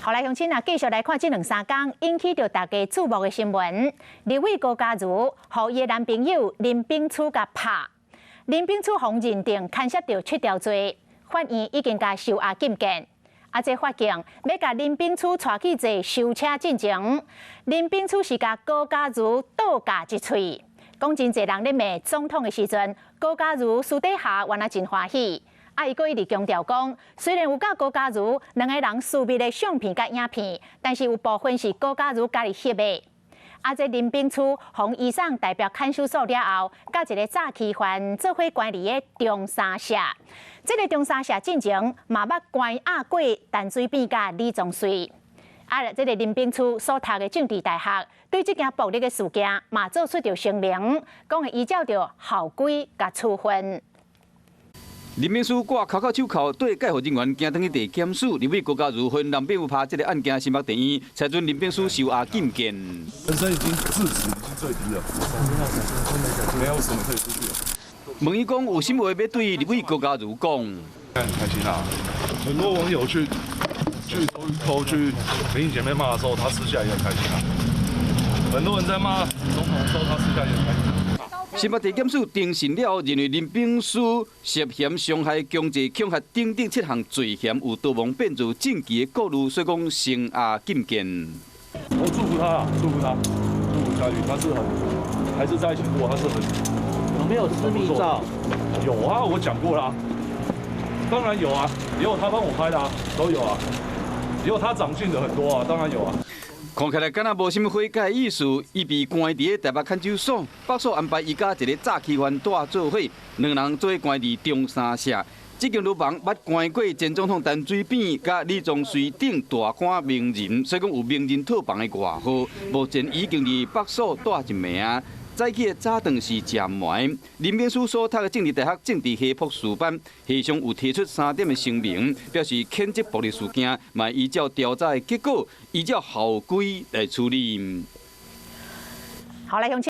好来，乡亲啊，继续来看这两三天引起着大家注目的新闻。立委高嘉瑜和伊的男朋友林炳初甲拍，林炳初被认定牵涉到7条罪，法院已经甲收押禁见。这法警要甲林炳初带去坐收车进前，林炳初是甲高嘉瑜倒架一喙，讲真侪人咧骂总统的时阵，高嘉瑜私底下原来真欢喜。伊阁一直强调讲，虽然有甲高嘉瑜两个人私密的相片甲影片，但是有部分是高嘉瑜家己翕的。这林炳初从以上代表看守所了后，甲一个诈欺犯做伙管理的中山社。这个中山社进前嘛捌关押过陈水扁甲李宗瑞。这个林炳初所读的政治大学，对这件暴力的事件嘛做出着声明，讲会依照着校规甲处分。林炳初挂口手铐对介护人员行登去地检署，立委高嘉瑜和男朋友拍这个案件新北地院，裁准林炳初收押禁见。本身已经制止，已经最低了，没有什么可以出去了。问伊讲有什么话要对立委高嘉瑜讲？很开心啊！很多网友去偷去民意姐妹骂的时候，他私下也很开心啊。很多人在骂总统的时候，他私下也很开心。新北地检署定性了后，认为林炳书涉嫌伤害、强制恐吓等等7项罪嫌，有逃亡变做政敌的顾虑，所以讲声押禁见。我祝福他啊，祝福他，祝福嘉瑜，他是还是在一起过，他是很有没有私密照？有啊，我讲过啦，当然有啊，也有他帮我拍的啊，都有啊，也有他长进的很多啊，当然有啊。看起来敢若无什么悔改意思，伊被关伫台北看守所，北所安排伊甲一个诈欺犯带做伙，两人做关伫中山社。这间牢房捌关过前总统陈水扁、甲李宗瑞等大官名人，所以讲有名人套房的外号。目前已经伫北所带一名。早起的早顿是食糜。林炳书所读的政治大学政治系博士班，系上有提出3点的声明，表示谴责暴力事件，嘛依照调查的结果，依照校规来处理。好来，乡亲。